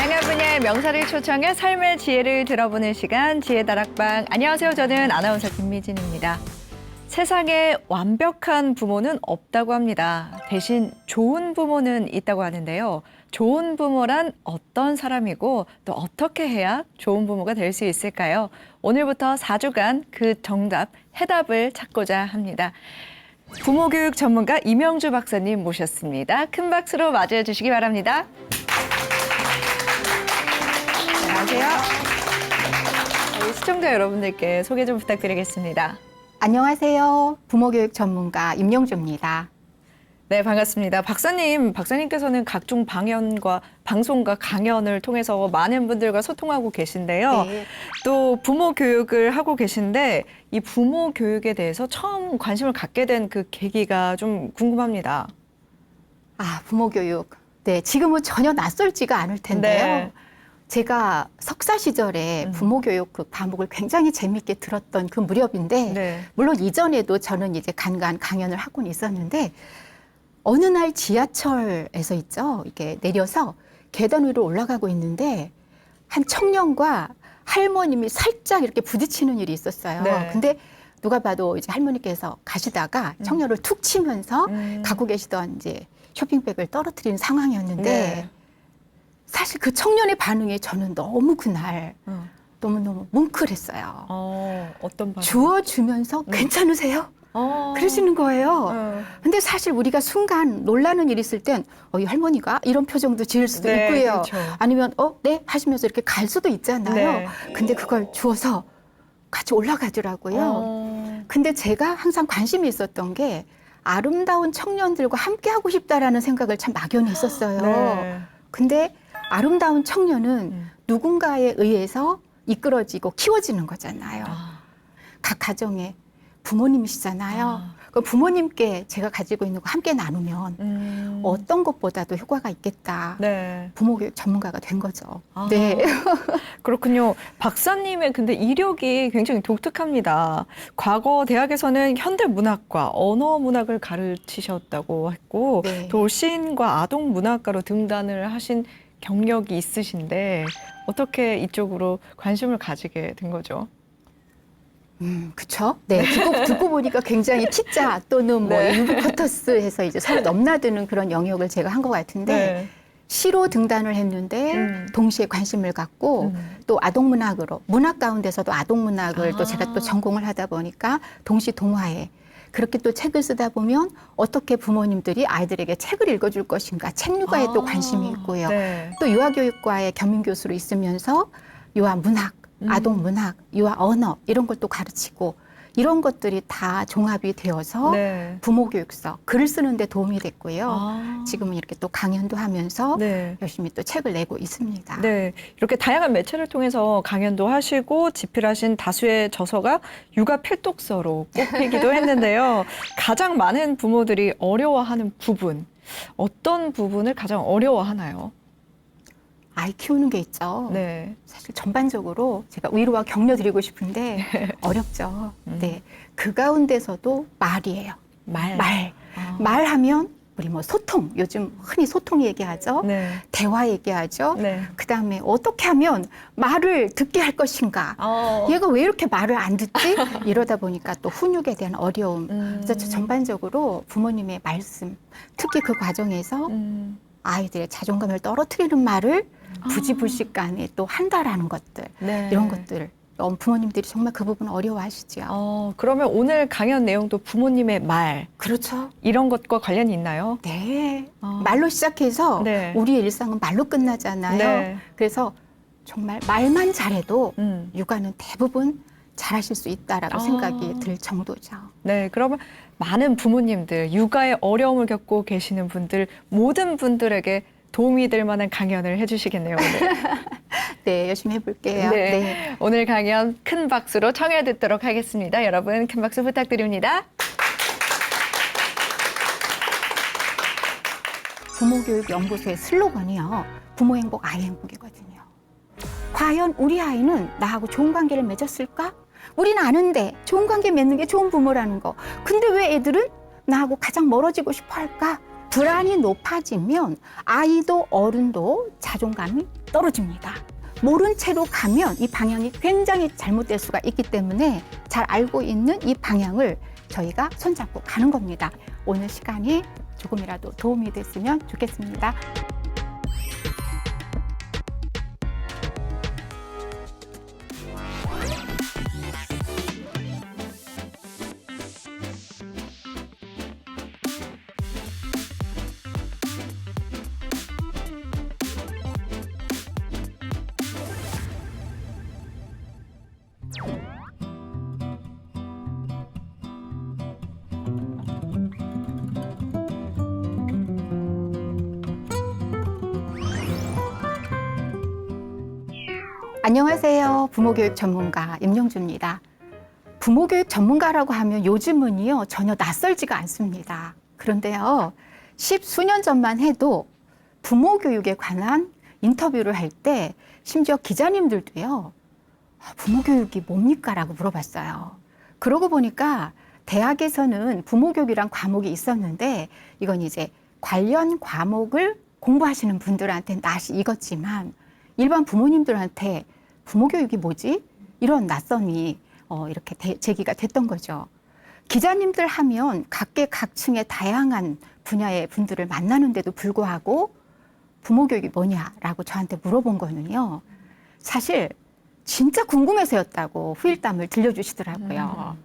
다양한 분야의 명사를 초청해 삶의 지혜를 들어보는 시간, 지혜다락방. 안녕하세요. 저는 아나운서 김미진입니다. 세상에 완벽한 부모는 없다고 합니다. 대신 좋은 부모는 있다고 하는데요. 좋은 부모란 어떤 사람이고 또 어떻게 해야 좋은 부모가 될 수 있을까요? 오늘부터 4주간 그 정답, 해답을 찾고자 합니다. 부모교육 전문가 이명주 박사님 모셨습니다. 큰 박수로 맞이해 주시기 바랍니다. 안녕하세요. 저희 시청자 여러분들께 소개 좀 부탁드리겠습니다. 안녕하세요. 부모교육 전문가 임영주입니다. 네, 반갑습니다. 박사님께서는 각종 방송과 강연을 통해서 많은 분들과 소통하고 계신데요. 네. 또 부모 교육을 하고 계신데 이 부모 교육에 대해서 처음 관심을 갖게 된 그 계기가 좀 궁금합니다. 부모교육. 네, 지금은 전혀 낯설지가 않을 텐데요. 네. 제가 석사 시절에 부모교육 그 과목을 굉장히 재미있게 들었던 그 무렵인데, 네. 물론 이전에도 저는 이제 간간 강연을 하고는 있었는데, 어느 날 지하철에서 이렇게 내려서 계단 위로 올라가고 있는데, 한 청년과 할머님이 살짝 이렇게 부딪히는 일이 있었어요. 네. 근데 누가 봐도 이제 할머니께서 가시다가 청년을 툭 치면서 갖고 계시던 이제 쇼핑백을 떨어뜨리는 상황이었는데, 네. 사실 그 청년의 반응이 저는 너무 그날 너무너무 뭉클했어요. 어떤 반응? 주워주면서 괜찮으세요? 그러시는 거예요. 근데 사실 우리가 순간 놀라는 일이 있을 땐 이 할머니가 이런 표정도 지을 수도 네, 있고요. 그렇죠. 아니면 네 하시면서 이렇게 갈 수도 있잖아요. 네. 근데 그걸 주워서 같이 올라가더라고요. 근데 제가 항상 관심이 있었던 게 아름다운 청년들과 함께하고 싶다라는 생각을 참 막연히 했었어요. 네. 근데 아름다운 청년은 누군가에 의해서 이끌어지고 키워지는 거잖아요. 각 가정의 부모님이시잖아요. 그 부모님께 제가 가지고 있는 거 함께 나누면 어떤 것보다도 효과가 있겠다. 네. 부모교육 전문가가 된 거죠. 네. 그렇군요. 박사님의 근데 이력이 굉장히 독특합니다. 과거 대학에서는 현대문학과 언어문학을 가르치셨다고 했고 네. 또 시인과 아동문학가로 등단을 하신 경력이 있으신데 어떻게 이쪽으로 관심을 가지게 된 거죠? 그쵸? 네. 듣고 보니까 굉장히 T자 또는 네. 유비쿼터스 해서 이제 서로 넘나드는 그런 영역을 제가 한 것 같은데, 네. 시로 등단을 했는데 동시에 관심을 갖고 또 아동문학으로, 문학 가운데서도 아동문학을 또 제가 또 전공을 하다 보니까 동시 동화에 그렇게 또 책을 쓰다 보면 어떻게 부모님들이 아이들에게 책을 읽어줄 것인가, 책류가에 또 관심이 있고요. 네. 또 유아교육과의 겸임교수로 있으면서 유아문학, 아동문학, 유아 언어 이런 걸 또 가르치고, 이런 것들이 다 종합이 되어서 네. 부모교육서, 글을 쓰는 데 도움이 됐고요. 지금은 이렇게 또 강연도 하면서 네. 열심히 또 책을 내고 있습니다. 네, 이렇게 다양한 매체를 통해서 강연도 하시고 집필하신 다수의 저서가 육아 필독서로 꼽히기도 했는데요. 가장 많은 부모들이 어려워하는 부분, 어떤 부분을 가장 어려워하나요? 아이 키우는 게 있죠. 네. 사실 전반적으로 제가 위로와 격려 드리고 싶은데 어렵죠. 네. 그 가운데서도 말이에요. 말. 말하면 우리 뭐 소통, 요즘 흔히 소통 얘기하죠. 네. 대화 얘기하죠. 네. 그다음에 어떻게 하면 말을 듣게 할 것인가. 얘가 왜 이렇게 말을 안 듣지? 이러다 보니까 또 훈육에 대한 어려움. 그래서 전반적으로 부모님의 말씀, 특히 그 과정에서 아이들의 자존감을 떨어뜨리는 말을 부지불식간에 또 한다라는 것들, 네. 이런 것들 부모님들이 정말 그 부분 어려워하시죠. 그러면 오늘 강연 내용도 부모님의 말, 그렇죠. 이런 것과 관련이 있나요? 네. 말로 시작해서 네. 우리의 일상은 말로 끝나잖아요. 네. 그래서 정말 말만 잘해도 육아는 육아는 대부분 잘하실 수 있다라고 생각이 들 정도죠. 네, 그러면 많은 부모님들, 육아에 어려움을 겪고 계시는 분들, 모든 분들에게 도움이 될 만한 강연을 해주시겠네요, 오늘. 네, 열심히 해볼게요. 네. 네. 오늘 강연 큰 박수로 청해 듣도록 하겠습니다. 여러분, 큰 박수 부탁드립니다. 부모교육연구소의 슬로건이요. 부모 행복, 아이 행복이거든요. 과연 우리 아이는 나하고 좋은 관계를 맺었을까? 우리는 아는데 좋은 관계 맺는 게 좋은 부모라는 거. 근데 왜 애들은 나하고 가장 멀어지고 싶어 할까? 불안이 높아지면 아이도 어른도 자존감이 떨어집니다. 모른 채로 가면 이 방향이 굉장히 잘못될 수가 있기 때문에 잘 알고 있는 이 방향을 저희가 손잡고 가는 겁니다. 오늘 시간이 조금이라도 도움이 됐으면 좋겠습니다. 안녕하세요. 부모교육 전문가 임영주입니다. 부모교육 전문가라고 하면 요즘은요 전혀 낯설지가 않습니다. 그런데요 10수년 전만 해도 부모교육에 관한 인터뷰를 할 때 심지어 기자님들도요 부모교육이 뭡니까? 라고 물어봤어요. 그러고 보니까 대학에서는 부모교육이란 과목이 있었는데 이건 이제 관련 과목을 공부하시는 분들한테 낯이 익었지만 일반 부모님들한테 부모교육이 뭐지? 이런 낯섦이 이렇게 제기가 됐던 거죠. 기자님들 하면 각계각층의 다양한 분야의 분들을 만나는데도 불구하고 부모교육이 뭐냐라고 저한테 물어본 거는요. 사실 진짜 궁금해서였다고 후일담을 들려주시더라고요.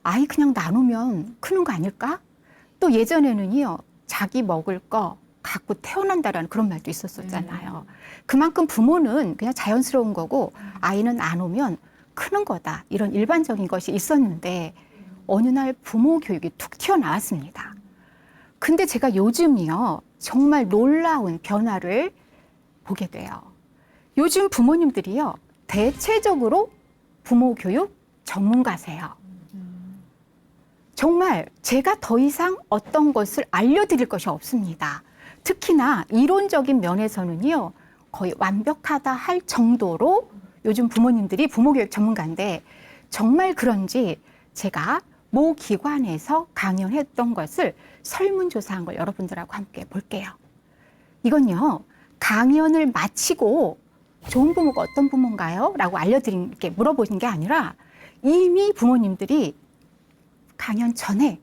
아이 그냥 나누면 크는 거 아닐까? 또 예전에는요. 자기 먹을 거 갖고 태어난다라는 그런 말도 있었잖아요. 그만큼 부모는 그냥 자연스러운 거고 아이는 안 오면 크는 거다. 이런 일반적인 것이 있었는데 어느 날 부모 교육이 툭 튀어나왔습니다. 근데 제가 요즘이요. 정말 놀라운 변화를 보게 돼요. 요즘 부모님들이요. 대체적으로 부모 교육 전문가세요. 정말 제가 더 이상 어떤 것을 알려드릴 것이 없습니다. 특히나 이론적인 면에서는요, 거의 완벽하다 할 정도로 요즘 부모님들이 부모교육 전문가인데 정말 그런지 제가 모 기관에서 강연했던 것을 설문조사한 걸 여러분들하고 함께 볼게요. 이건요, 강연을 마치고 좋은 부모가 어떤 부모인가요? 라고 이렇게 물어보신 게 아니라 이미 부모님들이 강연 전에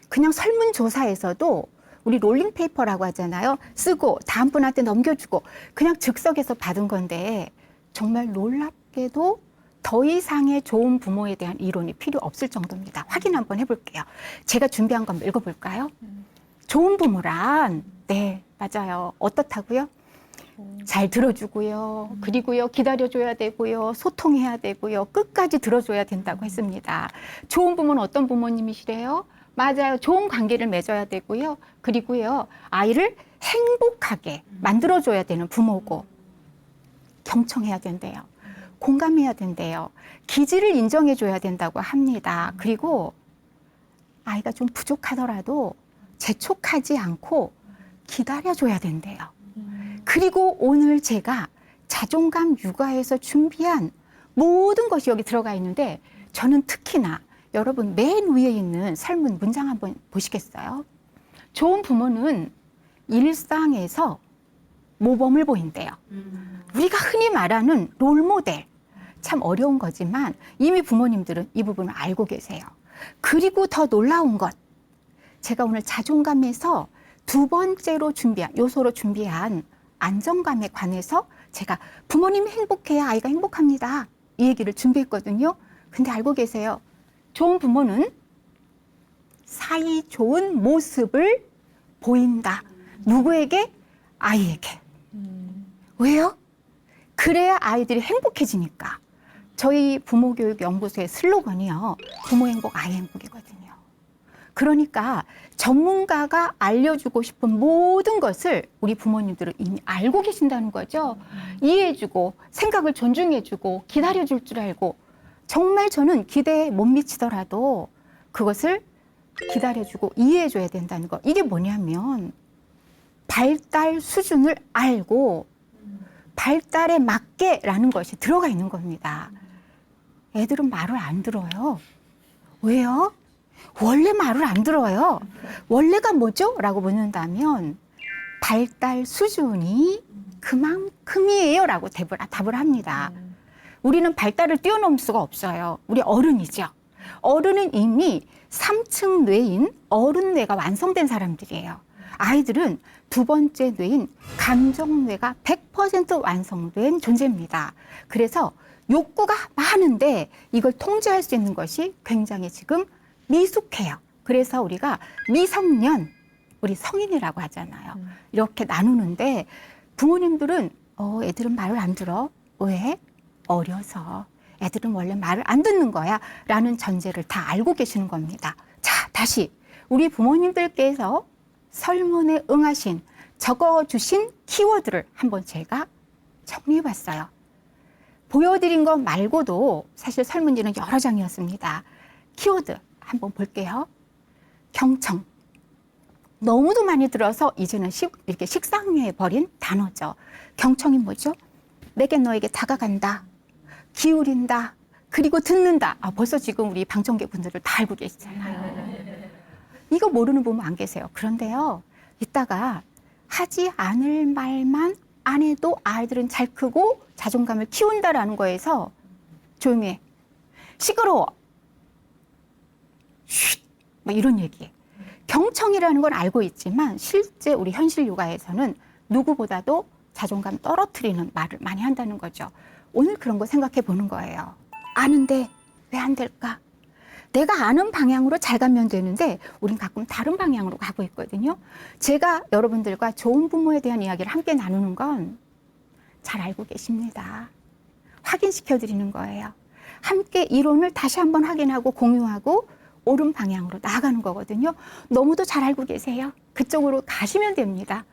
그냥 설문조사에서도 우리 롤링페이퍼라고 하잖아요. 쓰고 다음 분한테 넘겨주고 그냥 즉석에서 받은 건데 정말 놀랍게도 더 이상의 좋은 부모에 대한 이론이 필요 없을 정도입니다. 확인 한번 해볼게요. 제가 준비한 거 한번 읽어볼까요? 좋은 부모란 네 맞아요. 어떻다고요? 잘 들어주고요. 그리고요 기다려줘야 되고요. 소통해야 되고요. 끝까지 들어줘야 된다고 했습니다. 좋은 부모는 어떤 부모님이시래요? 맞아요. 좋은 관계를 맺어야 되고요. 그리고요, 아이를 행복하게 만들어줘야 되는 부모고, 경청해야 된대요. 공감해야 된대요. 기질을 인정해줘야 된다고 합니다. 그리고 아이가 좀 부족하더라도 재촉하지 않고 기다려줘야 된대요. 그리고 오늘 제가 자존감 육아에서 준비한 모든 것이 여기 들어가 있는데, 저는 특히나 여러분 맨 위에 있는 설문 문장 한번 보시겠어요? 좋은 부모는 일상에서 모범을 보인대요. 우리가 흔히 말하는 롤모델. 참 어려운 거지만 이미 부모님들은 이 부분을 알고 계세요. 그리고 더 놀라운 것. 제가 오늘 자존감에서 두 번째로 요소로 준비한 안정감에 관해서 제가 부모님이 행복해야 아이가 행복합니다. 이 얘기를 준비했거든요. 근데 알고 계세요? 좋은 부모는 사이 좋은 모습을 보인다. 누구에게? 아이에게. 왜요? 그래야 아이들이 행복해지니까. 저희 부모교육연구소의 슬로건이요. 부모 행복, 아이 행복이거든요. 그러니까 전문가가 알려주고 싶은 모든 것을 우리 부모님들은 이미 알고 계신다는 거죠. 이해해주고 생각을 존중해주고 기다려줄 줄 알고 정말 저는 기대에 못 미치더라도 그것을 기다려주고 이해해줘야 된다는 거. 이게 뭐냐면 발달 수준을 알고 발달에 맞게라는 것이 들어가 있는 겁니다. 애들은 말을 안 들어요. 왜요? 원래 말을 안 들어요. 원래가 뭐죠? 라고 묻는다면 발달 수준이 그만큼이에요 라고 답을 합니다. 우리는 발달을 뛰어넘을 수가 없어요. 우리 어른이죠. 어른은 이미 3층 뇌인 어른뇌가 완성된 사람들이에요. 아이들은 두 번째 뇌인 감정뇌가 100% 완성된 존재입니다. 그래서 욕구가 많은데 이걸 통제할 수 있는 것이 굉장히 지금 미숙해요. 그래서 우리가 미성년, 우리 성인이라고 하잖아요. 이렇게 나누는데 부모님들은 애들은 말을 안 들어. 왜? 어려서. 애들은 원래 말을 안 듣는 거야 라는 전제를 다 알고 계시는 겁니다. 자, 다시 우리 부모님들께서 설문에 응하신 적어주신 키워드를 한번 제가 정리해 봤어요. 보여드린 것 말고도 사실 설문지는 여러 장이었습니다. 키워드 한번 볼게요. 경청. 너무도 많이 들어서 이제는 이렇게 식상해 버린 단어죠. 경청이 뭐죠? 내게 너에게 다가간다. 기울인다. 그리고 듣는다. 벌써 지금 우리 방청객분들을 다 알고 계시잖아요. 이거 모르는 부모 안 계세요. 그런데요. 이따가 하지 않을 말만 안 해도 아이들은 잘 크고 자존감을 키운다라는 거에서 조용히 해. 시끄러워. 쉿. 뭐 이런 얘기예요. 경청이라는 건 알고 있지만 실제 우리 현실 육아에서는 누구보다도 자존감 떨어뜨리는 말을 많이 한다는 거죠. 오늘 그런 거 생각해 보는 거예요. 아는데 왜 안 될까? 내가 아는 방향으로 잘 가면 되는데 우린 가끔 다른 방향으로 가고 있거든요. 제가 여러분들과 좋은 부모에 대한 이야기를 함께 나누는 건 잘 알고 계십니다. 확인시켜 드리는 거예요. 함께 이론을 다시 한번 확인하고 공유하고 옳은 방향으로 나아가는 거거든요. 너무도 잘 알고 계세요. 그쪽으로 가시면 됩니다.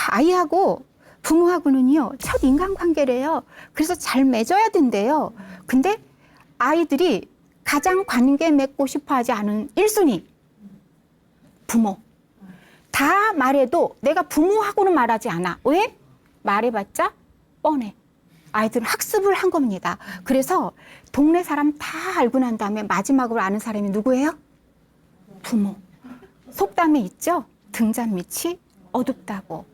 아이하고 부모하고는요, 첫 인간관계래요. 그래서 잘 맺어야 된대요. 근데 아이들이 가장 관계 맺고 싶어 하지 않은 1순위. 부모. 다 말해도 내가 부모하고는 말하지 않아. 왜? 말해봤자 뻔해. 아이들은 학습을 한 겁니다. 그래서 동네 사람 다 알고 난 다음에 마지막으로 아는 사람이 누구예요? 부모. 속담에 있죠? 등잔 밑이 어둡다고.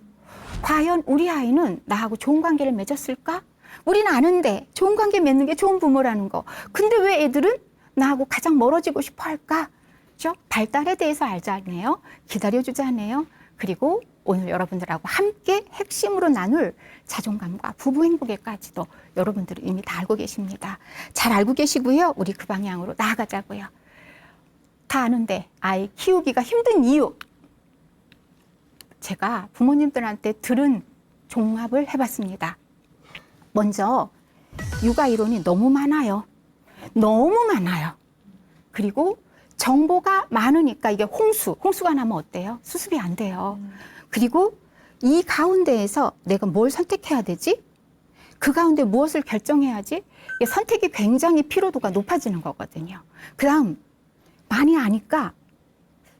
과연 우리 아이는 나하고 좋은 관계를 맺었을까? 우리는 아는데 좋은 관계 맺는 게 좋은 부모라는 거. 근데 왜 애들은 나하고 가장 멀어지고 싶어 할까? 그렇죠? 발달에 대해서 알자네요. 기다려주자네요. 그리고 오늘 여러분들하고 함께 핵심으로 나눌 자존감과 부부 행복에까지도 여러분들은 이미 다 알고 계십니다. 잘 알고 계시고요. 우리 그 방향으로 나아가자고요. 다 아는데 아이 키우기가 힘든 이유. 제가 부모님들한테 들은 종합을 해봤습니다. 먼저 육아 이론이 너무 많아요. 너무 많아요. 그리고 정보가 많으니까 이게 홍수가 나면 어때요? 수습이 안 돼요. 그리고 이 가운데에서 내가 뭘 선택해야 되지? 그 가운데 무엇을 결정해야지? 이게 선택이 굉장히 피로도가 높아지는 거거든요. 그 다음 많이 아니까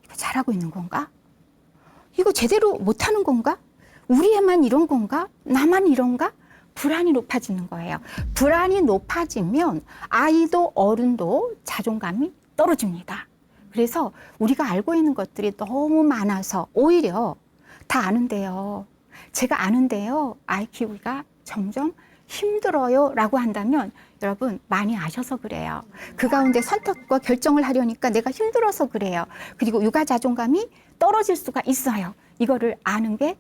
이거 잘하고 있는 건가? 이거 제대로 못하는 건가? 우리 애만 이런 건가? 나만 이런가? 불안이 높아지는 거예요. 불안이 높아지면 아이도 어른도 자존감이 떨어집니다. 그래서 우리가 알고 있는 것들이 너무 많아서 오히려 다 아는데요. 제가 아는데요. 아이 키우기가 점점 힘들어요 라고 한다면 여러분 많이 아셔서 그래요. 그 가운데 선택과 결정을 하려니까 내가 힘들어서 그래요. 그리고 육아 자존감이 떨어질 수가 있어요. 이거를 아는 게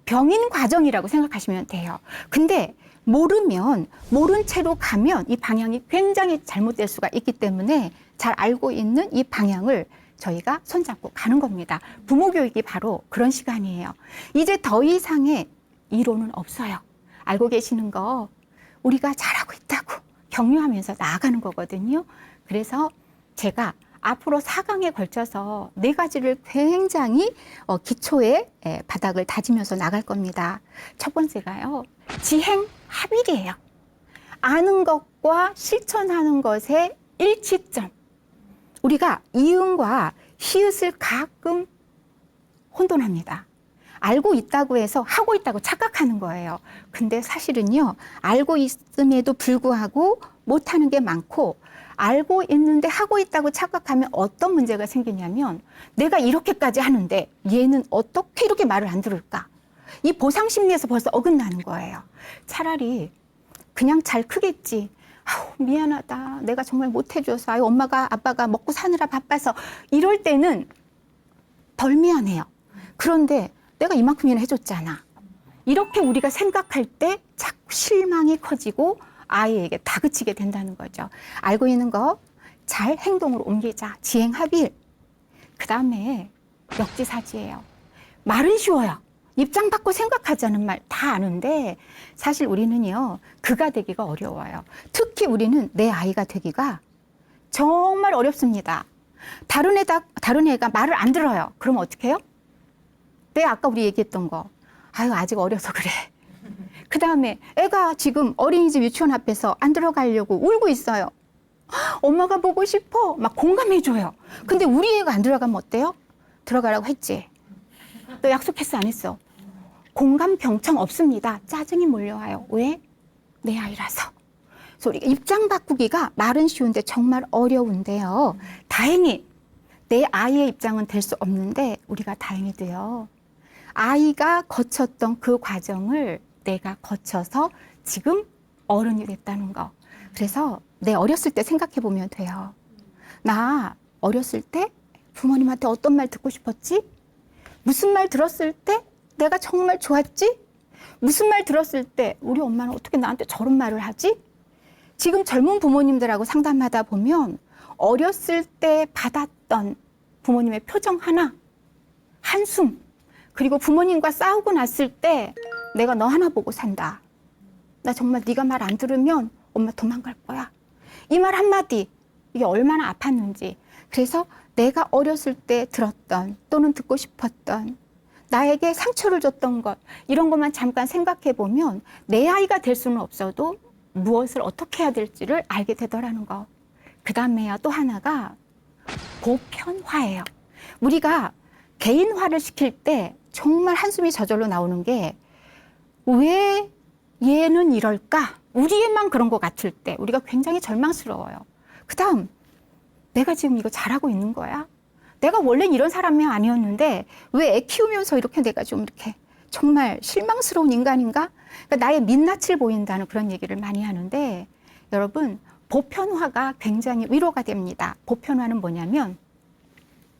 병인 과정이라고 생각하시면 돼요. 근데 모르면 모른 채로 가면 이 방향이 굉장히 잘못될 수가 있기 때문에 잘 알고 있는 이 방향을 저희가 손잡고 가는 겁니다. 부모 교육이 바로 그런 시간이에요. 이제 더 이상의 이론은 없어요. 알고 계시는 거 우리가 잘하고 있다고 격려하면서 나아가는 거거든요. 그래서 제가 앞으로 4강에 걸쳐서 4가지를 굉장히 기초의 바닥을 다지면서 나갈 겁니다. 첫 번째가요. 지행합일이에요. 아는 것과 실천하는 것의 일치점. 우리가 이응과 히읗을 가끔 혼돈합니다. 알고 있다고 해서 하고 있다고 착각하는 거예요. 근데 사실은요, 알고 있음에도 불구하고 못하는 게 많고, 알고 있는데 하고 있다고 착각하면 어떤 문제가 생기냐면 내가 이렇게까지 하는데 얘는 어떻게 이렇게 말을 안 들을까? 이 보상 심리에서 벌써 어긋나는 거예요. 차라리 그냥 잘 크겠지. 아우, 미안하다. 내가 정말 못해줘서 아유, 엄마가 아빠가 먹고 사느라 바빠서 이럴 때는 덜 미안해요. 그런데 내가 이만큼이나 해줬잖아. 이렇게 우리가 생각할 때 자꾸 실망이 커지고 아이에게 다그치게 된다는 거죠. 알고 있는 거 잘 행동으로 옮기자. 지행합일. 그 다음에 역지사지예요. 말은 쉬워요. 입장 바꿔 생각하자는 말 다 아는데 사실 우리는요. 그가 되기가 어려워요. 특히 우리는 내 아이가 되기가 정말 어렵습니다. 다른 애가 말을 안 들어요. 그럼 어떻게 해요? 아까 우리 얘기했던 거. 아유, 아직 어려서 그래. 그 다음에 애가 지금 어린이집 유치원 앞에서 안 들어가려고 울고 있어요. 엄마가 보고 싶어. 막 공감해줘요. 근데 우리 애가 안 들어가면 어때요? 들어가라고 했지. 너 약속했어, 안 했어? 공감 병청 없습니다. 짜증이 몰려와요. 왜? 내 아이라서. 그래서 우리가 입장 바꾸기가 말은 쉬운데 정말 어려운데요. 다행히 내 아이의 입장은 될 수 없는데 우리가 다행히도요. 아이가 거쳤던 그 과정을 내가 거쳐서 지금 어른이 됐다는 거. 그래서 내 어렸을 때 생각해 보면 돼요. 나 어렸을 때 부모님한테 어떤 말 듣고 싶었지? 무슨 말 들었을 때 내가 정말 좋았지? 무슨 말 들었을 때 우리 엄마는 어떻게 나한테 저런 말을 하지? 지금 젊은 부모님들하고 상담하다 보면 어렸을 때 받았던 부모님의 표정 하나, 한숨, 그리고 부모님과 싸우고 났을 때 내가 너 하나 보고 산다. 나 정말 네가 말 안 들으면 엄마 도망갈 거야. 이 말 한마디, 이게 얼마나 아팠는지. 그래서 내가 어렸을 때 들었던 또는 듣고 싶었던 나에게 상처를 줬던 것, 이런 것만 잠깐 생각해 보면 내 아이가 될 수는 없어도 무엇을 어떻게 해야 될지를 알게 되더라는 거. 그 다음에요, 또 하나가 보편화예요. 우리가 개인화를 시킬 때 정말 한숨이 저절로 나오는 게 왜 얘는 이럴까? 우리 애만 그런 것 같을 때 우리가 굉장히 절망스러워요. 그 다음, 내가 지금 이거 잘하고 있는 거야? 내가 원래는 이런 사람이 아니었는데 왜 애 키우면서 이렇게 내가 좀 이렇게 정말 실망스러운 인간인가? 그러니까 나의 민낯을 보인다는 그런 얘기를 많이 하는데 여러분, 보편화가 굉장히 위로가 됩니다. 보편화는 뭐냐면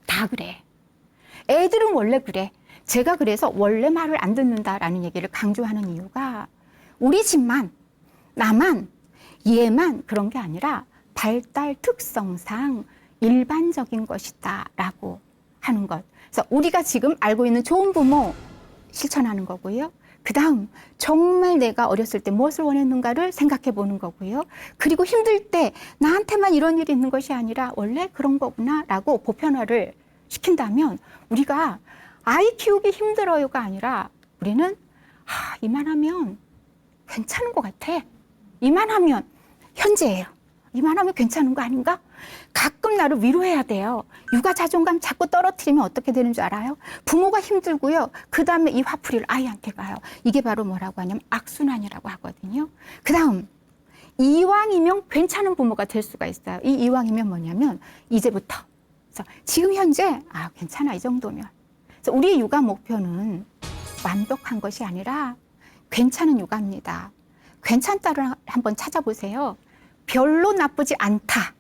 다 그래. 애들은 원래 그래. 제가 그래서 원래 말을 안 듣는다라는 얘기를 강조하는 이유가 우리 집만, 나만, 얘만 그런 게 아니라 발달 특성상 일반적인 것이다라고 하는 것. 그래서 우리가 지금 알고 있는 좋은 부모 실천하는 거고요. 그 다음 정말 내가 어렸을 때 무엇을 원했는가를 생각해 보는 거고요. 그리고 힘들 때 나한테만 이런 일이 있는 것이 아니라 원래 그런 거구나라고 보편화를 시킨다면 우리가 아이 키우기 힘들어요가 아니라 우리는 이만하면 괜찮은 것 같아. 이만하면 현재예요. 이만하면 괜찮은 거 아닌가? 가끔 나를 위로해야 돼요. 육아 자존감 자꾸 떨어뜨리면 어떻게 되는 줄 알아요? 부모가 힘들고요. 그 다음에 이 화풀이를 아이한테 가요. 이게 바로 뭐라고 하냐면 악순환이라고 하거든요. 그 다음 이왕이면 괜찮은 부모가 될 수가 있어요. 이 이왕이면 뭐냐면 이제부터. 그래서 지금 현재 괜찮아 이 정도면. 그래서 우리의 육아 목표는 완벽한 것이 아니라 괜찮은 육아입니다. 괜찮다를 한번 찾아보세요. 별로 나쁘지 않다.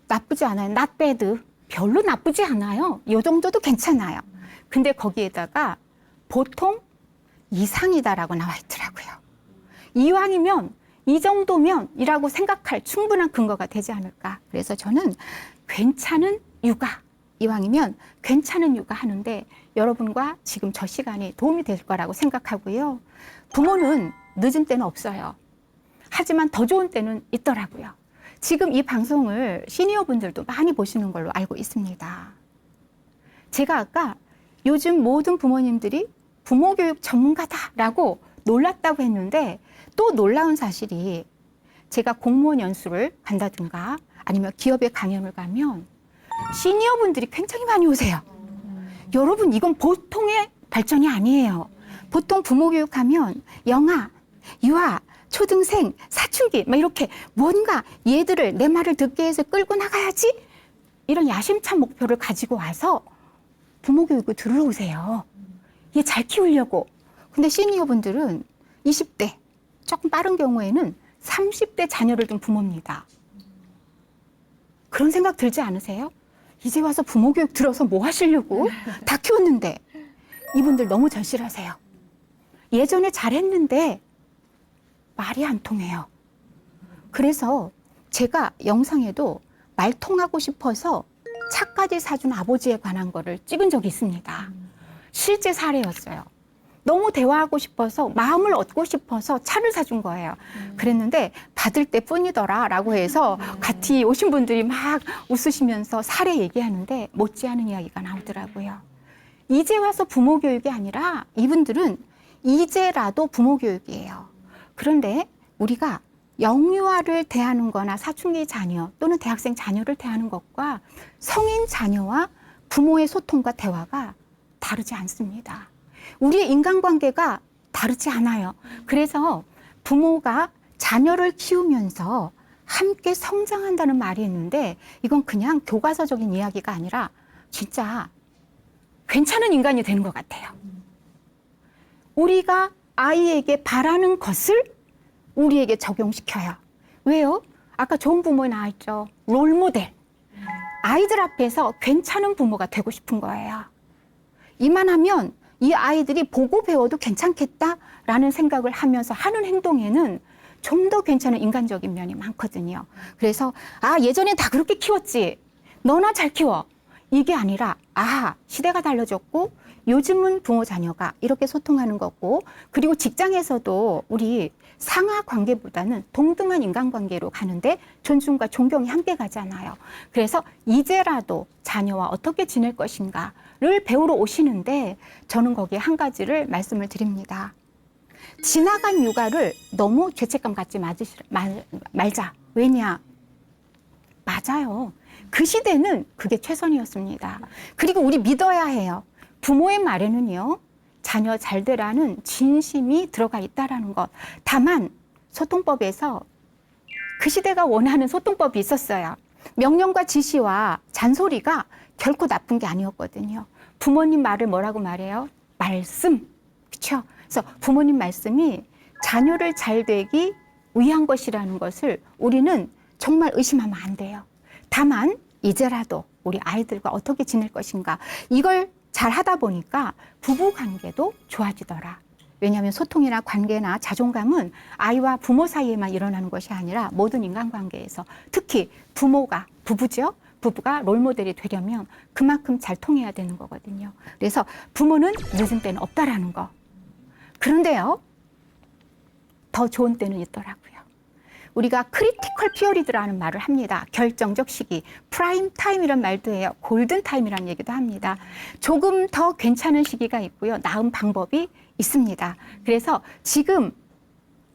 나쁘지 않아요. not bad. 별로 나쁘지 않아요. 이 정도도 괜찮아요. 근데 거기에다가 보통 이상이다라고 나와 있더라고요. 이왕이면 이 정도면 이라고 생각할 충분한 근거가 되지 않을까. 그래서 저는 괜찮은 육아, 이왕이면 괜찮은 육아 하는데 여러분과 지금 저 시간이 도움이 될 거라고 생각하고요. 부모는 늦은 때는 없어요. 하지만 더 좋은 때는 있더라고요. 지금 이 방송을 시니어 분들도 많이 보시는 걸로 알고 있습니다. 제가 아까 요즘 모든 부모님들이 부모교육 전문가다라고 놀랐다고 했는데 또 놀라운 사실이 제가 공무원 연수를 간다든가 아니면 기업에 강연을 가면 시니어 분들이 굉장히 많이 오세요. 여러분, 이건 보통의 발전이 아니에요. 보통 부모교육하면 영아, 유아, 초등생, 사춘기 막 이렇게 뭔가 얘들을 내 말을 듣게 해서 끌고 나가야지 이런 야심찬 목표를 가지고 와서 부모 교육을 들으러 오세요. 얘 잘 키우려고. 근데 시니어분들은 20대 조금 빠른 경우에는 30대 자녀를 둔 부모입니다. 그런 생각 들지 않으세요? 이제 와서 부모 교육 들어서 뭐 하시려고? 다 키웠는데. 이분들 너무 절실하세요. 예전에 잘했는데 말이 안 통해요. 그래서 제가 영상에도 말 통하고 싶어서 차까지 사준 아버지에 관한 거를 찍은 적이 있습니다. 실제 사례였어요. 너무 대화하고 싶어서 마음을 얻고 싶어서 차를 사준 거예요. 그랬는데 받을 때뿐이더라 라고 해서 같이 오신 분들이 막 웃으시면서 사례 얘기하는데 못지않은 이야기가 나오더라고요. 이제 와서 부모 교육이 아니라 이분들은 이제라도 부모 교육이에요. 그런데 우리가 영유아를 대하는 거나 사춘기 자녀 또는 대학생 자녀를 대하는 것과 성인 자녀와 부모의 소통과 대화가 다르지 않습니다. 우리의 인간관계가 다르지 않아요. 그래서 부모가 자녀를 키우면서 함께 성장한다는 말이 있는데 이건 그냥 교과서적인 이야기가 아니라 진짜 괜찮은 인간이 되는 것 같아요. 우리가 아이에게 바라는 것을 우리에게 적용시켜요. 왜요? 아까 좋은 부모에 나와있죠. 롤모델. 아이들 앞에서 괜찮은 부모가 되고 싶은 거예요. 이만하면 이 아이들이 보고 배워도 괜찮겠다라는 생각을 하면서 하는 행동에는 좀 더 괜찮은 인간적인 면이 많거든요. 그래서 예전엔 다 그렇게 키웠지. 너나 잘 키워. 이게 아니라 시대가 달라졌고 요즘은 부모 자녀가 이렇게 소통하는 거고 그리고 직장에서도 우리 상하 관계보다는 동등한 인간관계로 가는데 존중과 존경이 함께 가잖아요. 그래서 이제라도 자녀와 어떻게 지낼 것인가를 배우러 오시는데 저는 거기에 한 가지를 말씀을 드립니다. 지나간 육아를 너무 죄책감 갖지 말자. 왜냐? 맞아요. 그 시대는 그게 최선이었습니다. 그리고 우리 믿어야 해요. 부모의 말에는요, 자녀 잘 되라는 진심이 들어가 있다라는 것. 다만 소통법에서 그 시대가 원하는 소통법이 있었어요. 명령과 지시와 잔소리가 결코 나쁜 게 아니었거든요. 부모님 말을 뭐라고 말해요? 말씀. 그렇죠? 그래서 부모님 말씀이 자녀를 잘 되기 위한 것이라는 것을 우리는 정말 의심하면 안 돼요. 다만 이제라도 우리 아이들과 어떻게 지낼 것인가 이걸 잘 하다 보니까 부부 관계도 좋아지더라. 왜냐하면 소통이나 관계나 자존감은 아이와 부모 사이에만 일어나는 것이 아니라 모든 인간관계에서 특히 부부죠. 부부가 롤모델이 되려면 그만큼 잘 통해야 되는 거거든요. 그래서 부모는 늦은 때는 없다라는 거. 그런데요, 더 좋은 때는 있더라고요. 우리가 크리티컬 피어리드라는 말을 합니다. 결정적 시기, 프라임 타임이란 말도 해요. 골든 타임이라는 얘기도 합니다. 조금 더 괜찮은 시기가 있고요. 나은 방법이 있습니다. 그래서 지금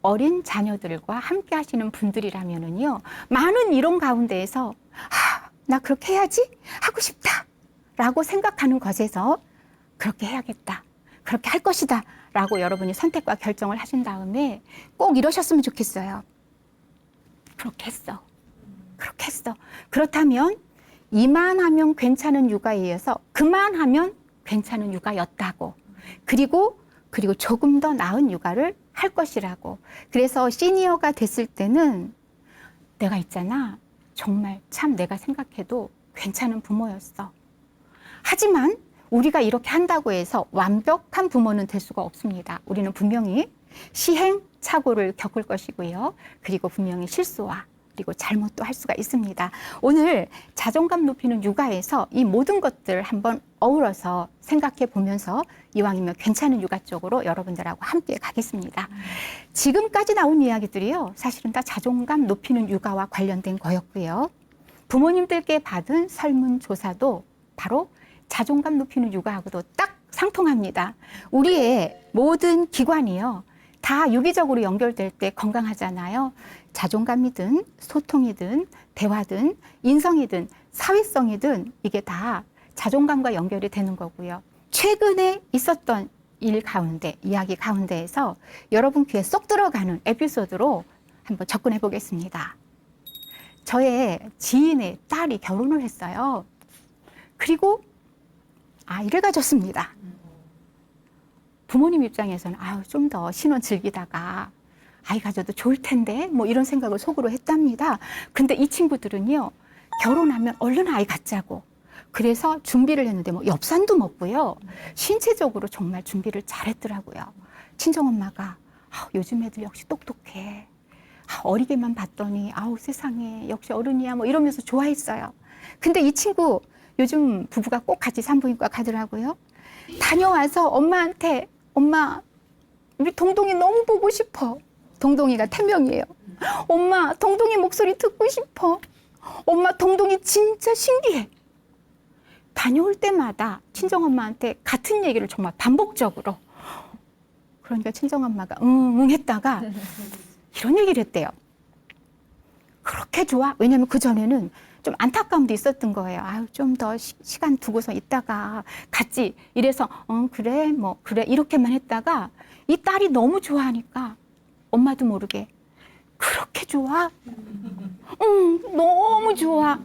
어린 자녀들과 함께 하시는 분들이라면은요, 많은 이론 가운데에서 나 그렇게 해야지 하고 싶다 라고 생각하는 것에서 그렇게 해야겠다, 그렇게 할 것이다 라고 여러분이 선택과 결정을 하신 다음에 꼭 이러셨으면 좋겠어요. 그렇게 했어. 그렇다면 이만하면 괜찮은 육아에 이어서 그만하면 괜찮은 육아였다고. 그리고 조금 더 나은 육아를 할 것이라고. 그래서 시니어가 됐을 때는 내가 있잖아. 정말 참 내가 생각해도 괜찮은 부모였어. 하지만 우리가 이렇게 한다고 해서 완벽한 부모는 될 수가 없습니다. 우리는 분명히 시행착오를 겪을 것이고요. 그리고 분명히 실수와 그리고 잘못도 할 수가 있습니다. 오늘 자존감 높이는 육아에서 이 모든 것들 한번 어우러서 생각해 보면서 이왕이면 괜찮은 육아 쪽으로 여러분들하고 함께 가겠습니다. 지금까지 나온 이야기들이요, 사실은 다 자존감 높이는 육아와 관련된 거였고요. 부모님들께 받은 설문조사도 바로 자존감 높이는 육아하고도 딱 상통합니다. 우리의 모든 기관이요, 다 유기적으로 연결될 때 건강하잖아요. 자존감이든 소통이든 대화든 인성이든 사회성이든 이게 다 자존감과 연결이 되는 거고요. 최근에 있었던 일 가운데, 이야기 가운데에서 여러분 귀에 쏙 들어가는 에피소드로 한번 접근해 보겠습니다. 저의 지인의 딸이 결혼을 했어요. 그리고 아이를 가졌습니다. 부모님 입장에서는 좀 더 신혼 즐기다가 아이 가져도 좋을 텐데 뭐 이런 생각을 속으로 했답니다. 근데 이 친구들은요, 결혼하면 얼른 아이 갖자고 그래서 준비를 했는데 뭐 엽산도 먹고요. 신체적으로 정말 준비를 잘했더라고요. 친정엄마가 요즘 애들 역시 똑똑해. 어리게만 봤더니 세상에 역시 어른이야 뭐 이러면서 좋아했어요. 근데 이 친구 요즘 부부가 꼭 같이 산부인과 가더라고요. 다녀와서 엄마한테 엄마 우리 동동이 너무 보고 싶어. 동동이가 태명이에요. 엄마 동동이 목소리 듣고 싶어. 엄마 동동이 진짜 신기해. 다녀올 때마다 친정엄마한테 같은 얘기를 정말 반복적으로. 그러니까 친정엄마가 응 했다가 이런 얘기를 했대요. 그렇게 좋아? 왜냐면 그전에는 좀 안타까움도 있었던 거예요. 좀 더 시간 두고서 있다가 같이 이래서 그래 뭐 그래 이렇게만 했다가 이 딸이 너무 좋아하니까 엄마도 모르게 그렇게 좋아? 응 너무 좋아.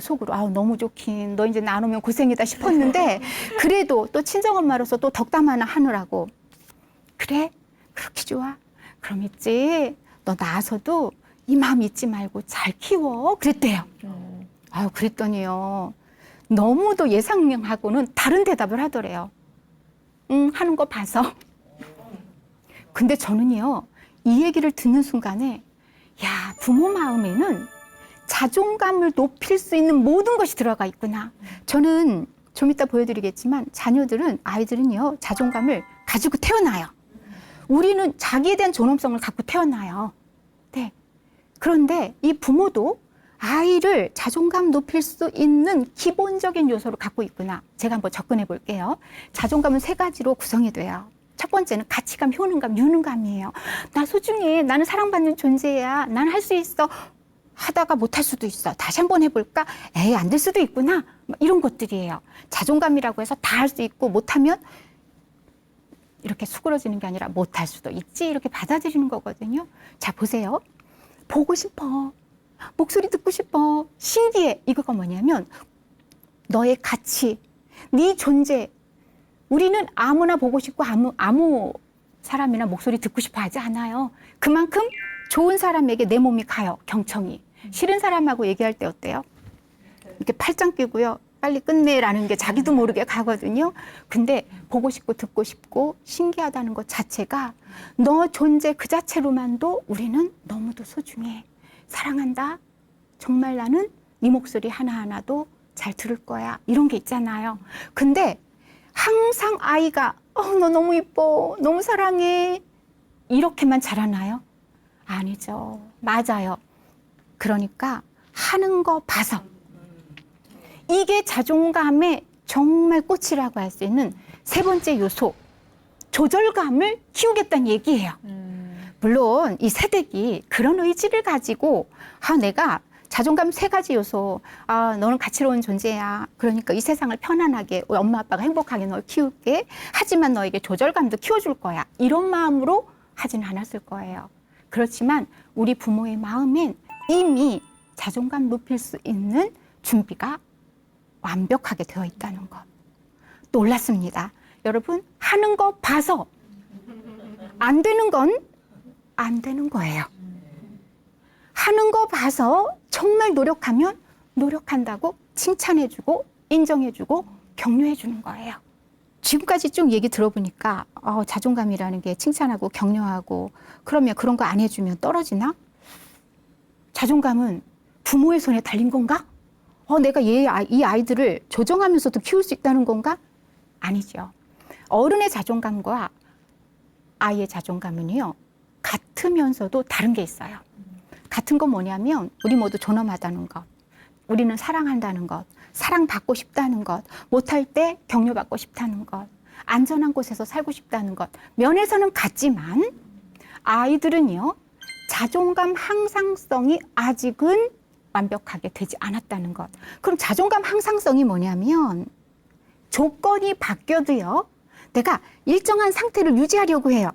속으로 너무 좋긴 너 이제 나누면 고생이다 싶었는데 그래도 또 친정엄마로서 또 덕담 하나 하느라고 그래? 그렇게 좋아? 그럼 있지 너 낳아서도 이 마음 잊지 말고 잘 키워 그랬대요. 그랬더니요 너무도 예상하고는 다른 대답을 하더래요. 하는 거 봐서. 근데 저는요 이 얘기를 듣는 순간에 부모 마음에는 자존감을 높일 수 있는 모든 것이 들어가 있구나. 저는 좀 이따 보여드리겠지만 아이들은요 자존감을 가지고 태어나요. 우리는 자기에 대한 존엄성을 갖고 태어나요. 네. 그런데 이 부모도 아이를 자존감 높일 수 있는 기본적인 요소를 갖고 있구나. 제가 한번 접근해 볼게요. 자존감은 3가지로 구성이 돼요. 첫 번째는 가치감, 효능감, 유능감이에요. 나 소중해. 나는 사랑받는 존재야. 난 할 수 있어. 하다가 못할 수도 있어. 다시 한번 해볼까? 안 될 수도 있구나. 이런 것들이에요. 자존감이라고 해서 다 할 수 있고 못하면 이렇게 수그러지는 게 아니라 못할 수도 있지. 이렇게 받아들이는 거거든요. 자, 보세요. 보고 싶어. 목소리 듣고 싶어. 신기해. 이거가 뭐냐면 너의 가치, 네 존재. 우리는 아무나 보고 싶고 아무 사람이나 목소리 듣고 싶어 하지 않아요. 그만큼 좋은 사람에게 내 몸이 가요. 경청이. 싫은 사람하고 얘기할 때 어때요? 이렇게 팔짱 끼고요. 빨리 끝내라는 게 자기도 모르게 가거든요. 근데 보고 싶고 듣고 싶고 신기하다는 것 자체가 너 존재 그 자체로만도 우리는 너무도 소중해. 사랑한다. 정말 나는 네 목소리 하나하나도 잘 들을 거야. 이런 게 있잖아요. 근데 항상 아이가 너 너무 이뻐. 너무 사랑해. 이렇게만 자라나요? 아니죠. 맞아요. 그러니까 하는 거 봐서. 이게 자존감의 정말 꽃이라고 할 수 있는 3번째 요소. 조절감을 키우겠다는 얘기예요. 물론 이 세대기 그런 의지를 가지고 내가 자존감 3가지 요소. 너는 가치로운 존재야. 그러니까 이 세상을 편안하게 엄마 아빠가 행복하게 널 키울게. 하지만 너에게 조절감도 키워줄 거야. 이런 마음으로 하지는 않았을 거예요. 그렇지만 우리 부모의 마음엔 이미 자존감 높일 수 있는 준비가 완벽하게 되어 있다는 것. 놀랐습니다. 여러분, 하는 거 봐서 안 되는 건 안 되는 거예요. 하는 거 봐서 정말 노력하면 노력한다고 칭찬해주고 인정해주고 격려해주는 거예요. 지금까지 쭉 얘기 들어보니까 자존감이라는 게 칭찬하고 격려하고 그러면 그런 거 안 해주면 떨어지나? 자존감은 부모의 손에 달린 건가? 내가 이 아이들을 조정하면서도 키울 수 있다는 건가? 아니죠. 어른의 자존감과 아이의 자존감은요, 같으면서도 다른 게 있어요. 같은 건 뭐냐면 우리 모두 존엄하다는 것, 우리는 사랑한다는 것, 사랑받고 싶다는 것, 못할 때 격려받고 싶다는 것, 안전한 곳에서 살고 싶다는 것, 면에서는 같지만 아이들은요, 자존감 향상성이 아직은 완벽하게 되지 않았다는 것. 그럼 자존감 향상성이 뭐냐면 조건이 바뀌어도요, 내가 일정한 상태를 유지하려고 해요.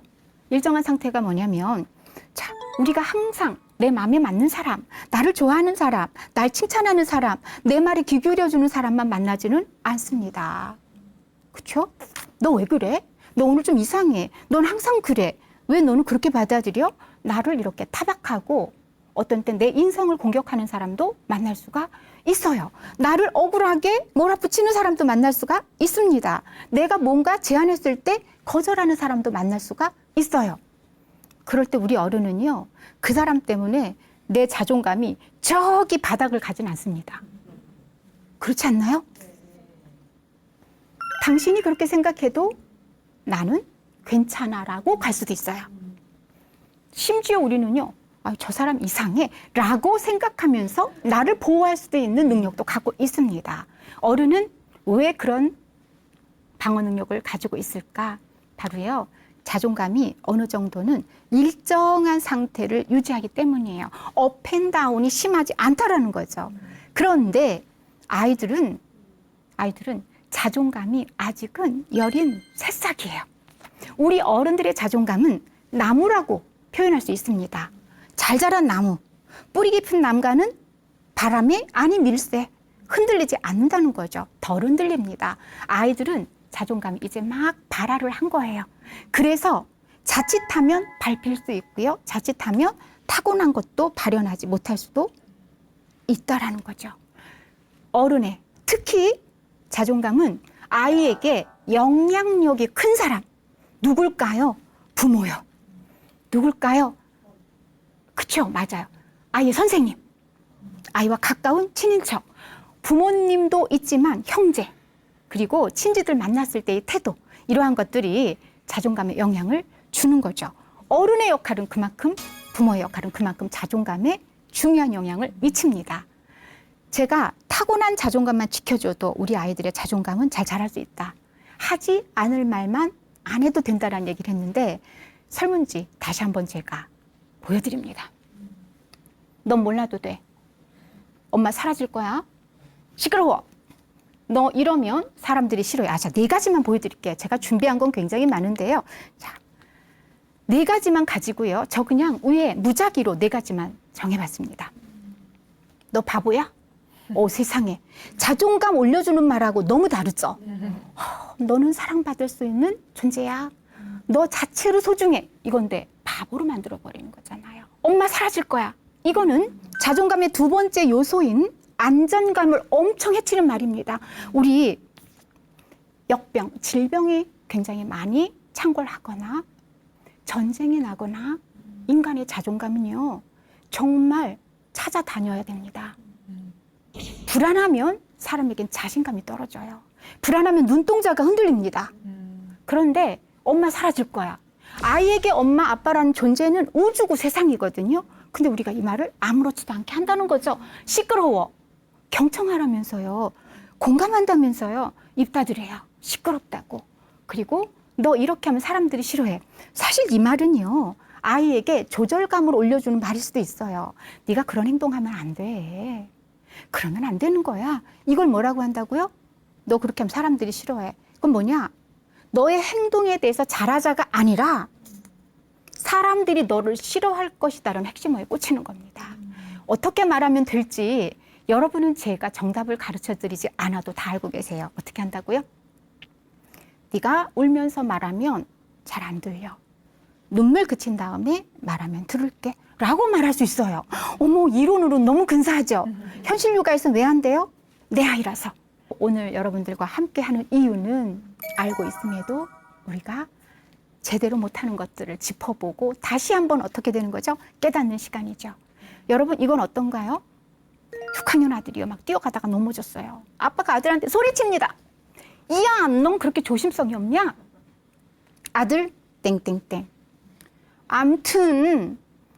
일정한 상태가 뭐냐면, 자, 우리가 항상 내 마음에 맞는 사람, 나를 좋아하는 사람, 날 칭찬하는 사람, 내 말에 귀 기울여주는 사람만 만나지는 않습니다. 그쵸? 너 왜 그래? 너 오늘 좀 이상해. 넌 항상 그래. 왜 너는 그렇게 받아들여? 나를 이렇게 타박하고 어떤 때 내 인성을 공격하는 사람도 만날 수가 있어요. 나를 억울하게 몰아붙이는 사람도 만날 수가 있습니다. 내가 뭔가 제안했을 때 거절하는 사람도 만날 수가 있어요. 그럴 때 우리 어른은요, 그 사람 때문에 내 자존감이 저기 바닥을 가진 않습니다. 그렇지 않나요? 당신이 그렇게 생각해도 나는 괜찮아라고 갈 수도 있어요. 심지어 우리는요, 아, 저 사람 이상해 라고 생각하면서 나를 보호할 수도 있는 능력도 갖고 있습니다. 어른은 왜 그런 방어 능력을 가지고 있을까? 바로요, 자존감이 어느 정도는 일정한 상태를 유지하기 때문이에요. 업앤다운이 심하지 않다라는 거죠. 그런데 아이들은 자존감이 아직은 여린 새싹이에요. 우리 어른들의 자존감은 나무라고 표현할 수 있습니다. 잘 자란 나무, 뿌리 깊은 나무가는 바람에 아니 밀새 흔들리지 않는다는 거죠. 덜 흔들립니다. 아이들은 자존감이 이제 막 발화를 한 거예요. 그래서 자칫하면 밟힐 수 있고요. 자칫하면 타고난 것도 발현하지 못할 수도 있다라는 거죠. 어른의 특히 자존감은 아이에게 영향력이 큰 사람 누굴까요? 부모요. 누굴까요? 그쵸, 맞아요. 아이의 선생님, 아이와 가까운 친인척, 부모님도 있지만 형제, 그리고 친지들 만났을 때의 태도, 이러한 것들이 자존감에 영향을 주는 거죠. 어른의 역할은 그만큼, 부모의 역할은 그만큼 자존감에 중요한 영향을 미칩니다. 제가 타고난 자존감만 지켜줘도 우리 아이들의 자존감은 잘 자랄 수 있다. 하지 않을 말만 안 해도 된다라는 얘기를 했는데, 설문지 다시 한번 제가 보여드립니다. 넌 몰라도 돼. 엄마 사라질 거야. 시끄러워. 너 이러면 사람들이 싫어요. 자, 4가지만 보여드릴게요. 제가 준비한 건 굉장히 많은데요. 자, 4가지만 가지고요. 저 그냥 위에 무작위로 4가지만 정해봤습니다. 너 바보야? 세상에. 자존감 올려주는 말하고 너무 다르죠? 너는 사랑받을 수 있는 존재야. 너 자체로 소중해. 이건데 바보로 만들어버리는 거잖아요. 엄마 사라질 거야. 이거는 자존감의 2번째 요소인 안전감을 엄청 해치는 말입니다. 우리 역병, 질병이 굉장히 많이 창궐하거나 전쟁이 나거나 인간의 자존감은요, 정말 찾아다녀야 됩니다. 불안하면 사람에겐 자신감이 떨어져요. 불안하면 눈동자가 흔들립니다. 그런데 엄마 사라질 거야. 아이에게 엄마, 아빠라는 존재는 우주고 세상이거든요. 근데 우리가 이 말을 아무렇지도 않게 한다는 거죠. 시끄러워. 경청하라면서요. 공감한다면서요. 입 닫으래요. 시끄럽다고. 그리고 너 이렇게 하면 사람들이 싫어해. 사실 이 말은요, 아이에게 조절감을 올려주는 말일 수도 있어요. 네가 그런 행동하면 안 돼. 그러면 안 되는 거야. 이걸 뭐라고 한다고요? 너 그렇게 하면 사람들이 싫어해. 그건 뭐냐? 너의 행동에 대해서 잘하자가 아니라 사람들이 너를 싫어할 것이다라는 핵심어에 꽂히는 겁니다. 어떻게 말하면 될지 여러분은 제가 정답을 가르쳐드리지 않아도 다 알고 계세요. 어떻게 한다고요? 네가 울면서 말하면 잘 안 들려. 눈물 그친 다음에 말하면 들을게 라고 말할 수 있어요. 어머, 이론으로 너무 근사하죠? 현실 육아에서는 왜 안 돼요? 내 아이라서. 오늘 여러분들과 함께 하는 이유는 알고 있음에도 우리가 제대로 못하는 것들을 짚어보고 다시 한번 어떻게 되는 거죠? 깨닫는 시간이죠. 여러분, 이건 어떤가요? 6학년 아들이요. 막 뛰어가다가 넘어졌어요. 아빠가 아들한테 소리칩니다. 이야, 넌 그렇게 조심성이 없냐? 아들, 땡땡땡. 암튼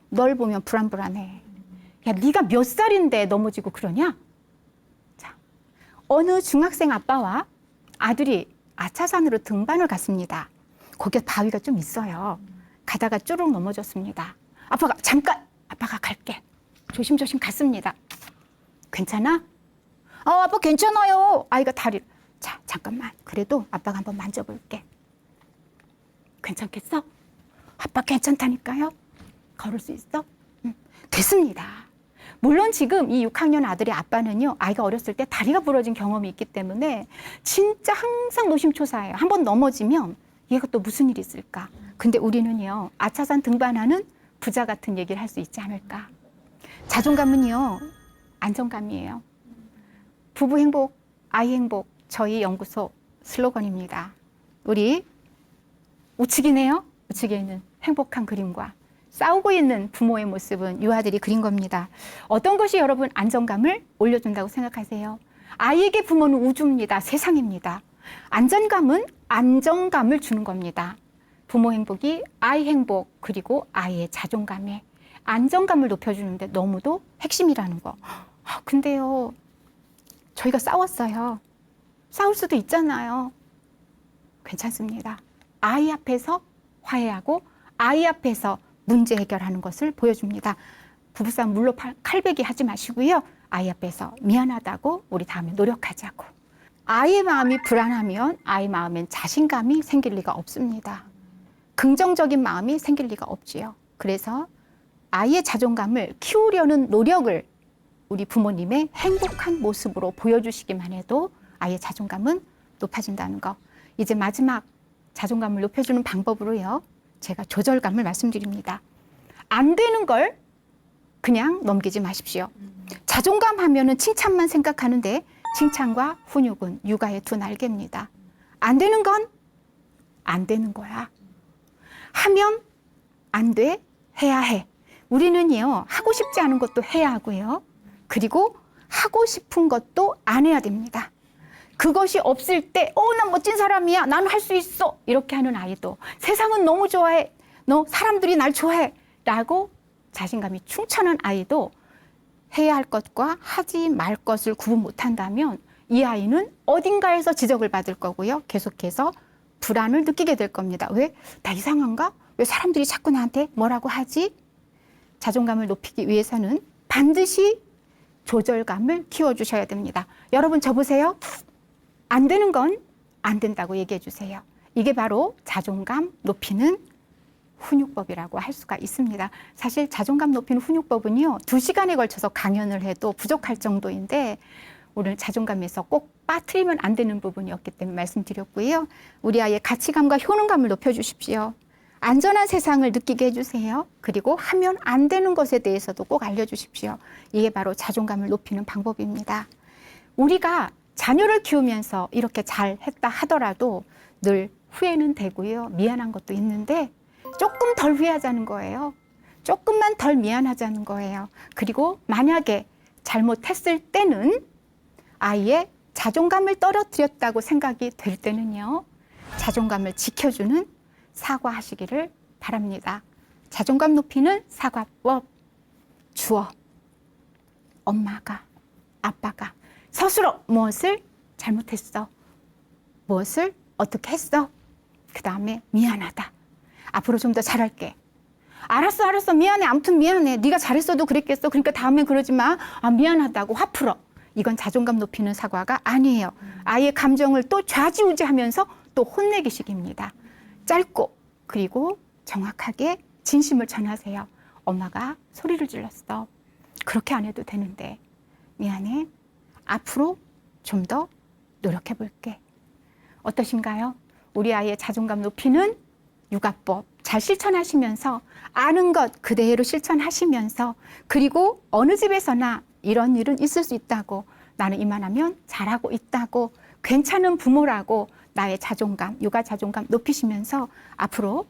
널 보면 불안불안해. 야, 네가 몇 살인데 넘어지고 그러냐? 자, 어느 중학생 아빠와 아들이 아차산으로 등반을 갔습니다. 거기에 바위가 좀 있어요. 가다가 쭈룩 넘어졌습니다. 아빠가 잠깐, 아빠가 갈게. 조심조심 갔습니다. 괜찮아? 아빠 괜찮아요. 아이가 다리를. 자, 잠깐만. 그래도 아빠가 한번 만져볼게. 괜찮겠어? 아빠 괜찮다니까요. 걸을 수 있어? 됐습니다. 물론 지금 이 6학년 아들의 아빠는요, 아이가 어렸을 때 다리가 부러진 경험이 있기 때문에 진짜 항상 노심초사해요. 한번 넘어지면 얘가 또 무슨 일이 있을까? 근데 우리는요, 아차산 등반하는 부자 같은 얘기를 할 수 있지 않을까? 자존감은요, 안정감이에요. 부부 행복, 아이 행복, 저희 연구소 슬로건입니다. 우리 우측이네요. 우측에 있는 행복한 그림과 싸우고 있는 부모의 모습은 유아들이 그린 겁니다. 어떤 것이 여러분 안정감을 올려준다고 생각하세요? 아이에게 부모는 우주입니다. 세상입니다. 안전감은 안정감을 주는 겁니다. 부모 행복이 아이 행복 그리고 아이의 자존감에 안정감을 높여주는데 너무도 핵심이라는 거. 근데요, 저희가 싸웠어요. 싸울 수도 있잖아요. 괜찮습니다. 아이 앞에서 화해하고 아이 앞에서 문제 해결하는 것을 보여줍니다. 부부싸움 물로 칼베기 하지 마시고요. 아이 앞에서 미안하다고 우리 다음에 노력하자고. 아이의 마음이 불안하면 아이 마음엔 자신감이 생길 리가 없습니다. 긍정적인 마음이 생길 리가 없지요. 그래서 아이의 자존감을 키우려는 노력을 우리 부모님의 행복한 모습으로 보여주시기만 해도 아이의 자존감은 높아진다는 거. 이제 마지막 자존감을 높여주는 방법으로요, 제가 조절감을 말씀드립니다. 안 되는 걸 그냥 넘기지 마십시오. 자존감 하면은 칭찬만 생각하는데 칭찬과 훈육은 육아의 두 날개입니다. 안 되는 건 안 되는 거야. 하면 안 돼, 해야 해. 우리는요, 하고 싶지 않은 것도 해야 하고요. 그리고 하고 싶은 것도 안 해야 됩니다. 그것이 없을 때, 난 멋진 사람이야. 난 할 수 있어. 이렇게 하는 아이도 세상은 너무 좋아해. 사람들이 날 좋아해. 라고 자신감이 충천한 아이도 해야 할 것과 하지 말 것을 구분 못한다면 이 아이는 어딘가에서 지적을 받을 거고요. 계속해서 불안을 느끼게 될 겁니다. 왜? 나 이상한가? 왜 사람들이 자꾸 나한테 뭐라고 하지? 자존감을 높이기 위해서는 반드시 조절감을 키워주셔야 됩니다. 여러분 저 보세요. 안 되는 건 안 된다고 얘기해 주세요. 이게 바로 자존감 높이는 훈육법이라고 할 수가 있습니다. 사실 자존감 높이는 훈육법은요, 2시간에 걸쳐서 강연을 해도 부족할 정도인데 오늘 자존감에서 꼭 빠뜨리면 안 되는 부분이었기 때문에 말씀드렸고요. 우리 아이의 가치감과 효능감을 높여주십시오. 안전한 세상을 느끼게 해주세요. 그리고 하면 안 되는 것에 대해서도 꼭 알려주십시오. 이게 바로 자존감을 높이는 방법입니다. 우리가 자녀를 키우면서 이렇게 잘했다 하더라도 늘 후회는 되고요. 미안한 것도 있는데 조금 덜 후회하자는 거예요. 조금만 덜 미안하자는 거예요. 그리고 만약에 잘못했을 때는 아이의 자존감을 떨어뜨렸다고 생각이 될 때는요, 자존감을 지켜주는 사과하시기를 바랍니다. 자존감 높이는 사과법. 주어. 엄마가, 아빠가 스스로 무엇을 잘못했어? 무엇을 어떻게 했어? 그 다음에 미안하다. 앞으로 좀 더 잘할게. 알았어, 미안해. 아무튼 미안해. 네가 잘했어도 그랬겠어. 그러니까 다음엔 그러지 마. 미안하다고 화 풀어. 이건 자존감 높이는 사과가 아니에요. 아이의 감정을 또 좌지우지하면서 또 혼내기식입니다. 짧고 그리고 정확하게 진심을 전하세요. 엄마가 소리를 질렀어. 그렇게 안 해도 되는데 미안해. 앞으로 좀 더 노력해 볼게. 어떠신가요? 우리 아이의 자존감 높이는 육아법 잘 실천하시면서 아는 것 그대로 실천하시면서 그리고 어느 집에서나 이런 일은 있을 수 있다고 나는 이만하면 잘하고 있다고 괜찮은 부모라고 나의 자존감, 육아 자존감 높이시면서 앞으로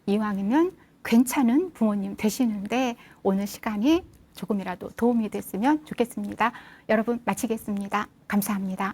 이왕이면 괜찮은 부모님 되시는데 오늘 시간이 조금이라도 도움이 됐으면 좋겠습니다. 여러분 마치겠습니다. 감사합니다.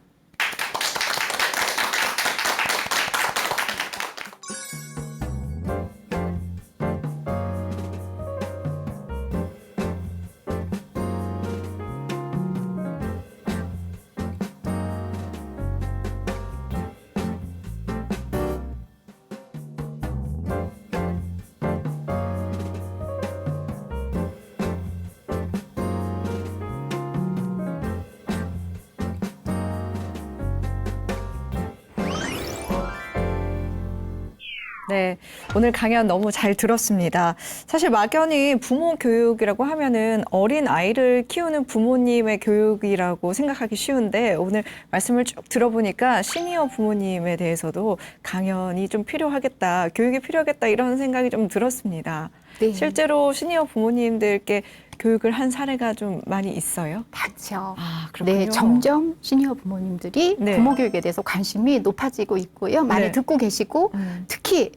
네, 오늘 강연 너무 잘 들었습니다. 사실 막연히 부모 교육이라고 하면은 어린 아이를 키우는 부모님의 교육이라고 생각하기 쉬운데 오늘 말씀을 쭉 들어보니까 시니어 부모님에 대해서도 강연이 좀 필요하겠다, 교육이 필요하겠다 이런 생각이 좀 들었습니다. 네. 실제로 시니어 부모님들께 교육을 한 사례가 좀 많이 있어요? 많죠. 아, 그렇군요. 네, 점점 시니어 부모님들이 네. 부모 교육에 대해서 관심이 높아지고 있고요. 많이 네. 듣고 계시고 특히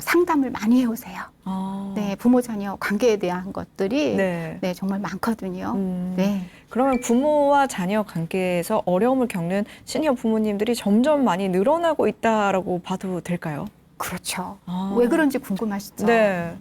상담을 많이 해오세요. 아, 네, 부모 자녀 관계에 대한 것들이 네. 네, 정말 많거든요. 음. 네. 그러면 부모와 자녀 관계에서 어려움을 겪는 시니어 부모님들이 점점 많이 늘어나고 있다라고 봐도 될까요? 그렇죠. 아. 왜 그런지 궁금하시죠? 네.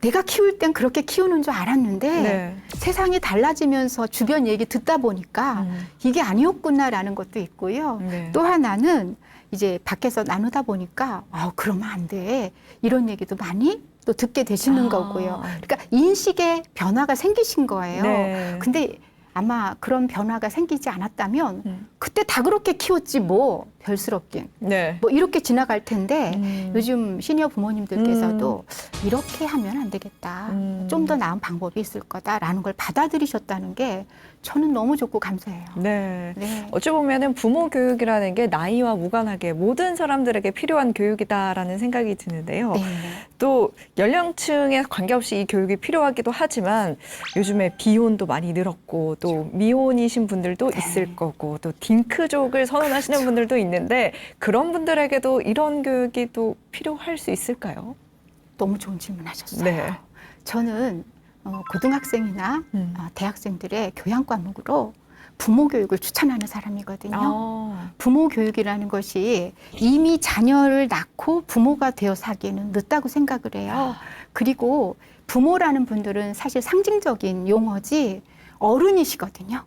내가 키울 땐 그렇게 키우는 줄 알았는데 네. 세상이 달라지면서 주변 얘기 듣다 보니까 이게 아니었구나라는 것도 있고요. 네. 또 하나는 이제 밖에서 나누다 보니까 그러면 안 돼. 이런 얘기도 많이 또 듣게 되시는 아. 거고요. 그러니까 인식의 변화가 생기신 거예요. 네. 근데 아마 그런 변화가 생기지 않았다면 그때 다 그렇게 키웠지 뭐 별스럽긴. 네. 뭐 이렇게 지나갈 텐데 요즘 시니어 부모님들께서도 이렇게 하면 안 되겠다. 좀 더 나은 방법이 있을 거다라는 걸 받아들이셨다는 게 저는 너무 좋고 감사해요. 네. 네. 어찌 보면은 부모 교육이라는 게 나이와 무관하게 모든 사람들에게 필요한 교육이다라는 생각이 드는데요. 네. 또 연령층에 관계없이 이 교육이 필요하기도 하지만 요즘에 비혼도 많이 늘었고 또 미혼이신 분들도 네. 있을 거고 또 딩크족을 선언하시는 분들도 있는데 그런 분들에게도 이런 교육이 또 필요할 수 있을까요? 너무 좋은 질문 하셨어요. 네. 저는 고등학생이나 음. 대학생들의 교양 과목으로 부모 교육을 추천하는 사람이거든요. 아, 부모 교육이라는 것이 이미 자녀를 낳고 부모가 되어서 하기에는 늦다고 생각을 해요. 그리고 부모라는 분들은 사실 상징적인 용어지 어른이시거든요.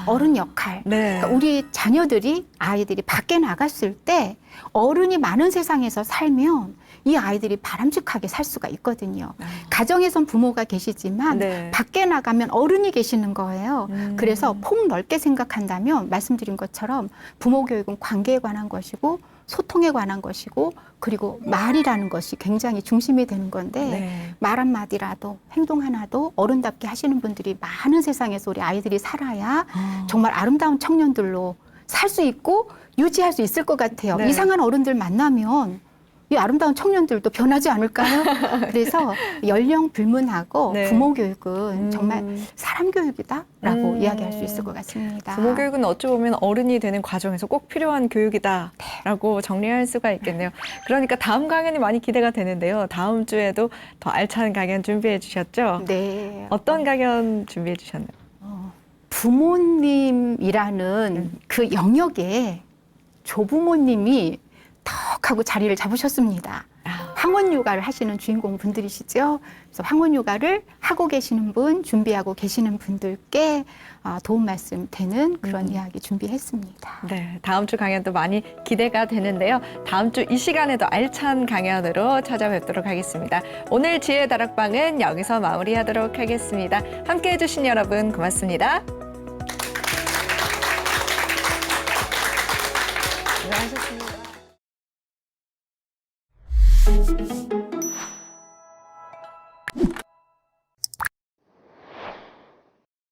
어른 역할. 네. 그러니까 우리 자녀들이 아이들이 밖에 나갔을 때 어른이 많은 세상에서 살면 이 아이들이 바람직하게 살 수가 있거든요. 가정에선 부모가 계시지만 네. 밖에 나가면 어른이 계시는 거예요. 그래서 폭 넓게 생각한다면 말씀드린 것처럼 부모 교육은 관계에 관한 것이고 소통에 관한 것이고 그리고 말이라는 것이 굉장히 중심이 되는 건데 네. 말 한마디라도 행동 하나도 어른답게 하시는 분들이 많은 세상에서 우리 아이들이 살아야 정말 아름다운 청년들로 살 수 있고 유지할 수 있을 것 같아요. 네. 이상한 어른들 만나면 이 아름다운 청년들도 변하지 않을까요? 그래서 연령 불문하고 네. 부모 교육은 정말 사람 교육이다라고 이야기할 수 있을 것 같습니다. 부모 교육은 어찌 보면 어른이 되는 과정에서 꼭 필요한 교육이다라고 정리할 수가 있겠네요. 그러니까 다음 강연이 많이 기대가 되는데요. 다음 주에도 더 알찬 강연 준비해 주셨죠? 네. 어떤 강연 준비해 주셨나요? 부모님이라는 그 영역에 조부모님이 턱 하고 자리를 잡으셨습니다. 황혼 육아를 하시는 주인공 분들이시죠. 그래서 황혼 육아를 하고 계시는 분, 준비하고 계시는 분들께 도움 말씀 되는 그런 이야기 준비했습니다. 네, 다음 주 강연도 많이 기대가 되는데요. 다음 주 이 시간에도 알찬 강연으로 찾아뵙도록 하겠습니다. 오늘 지혜의 다락방은 여기서 마무리하도록 하겠습니다. 함께해 주신 여러분 고맙습니다. 수고하셨습니다.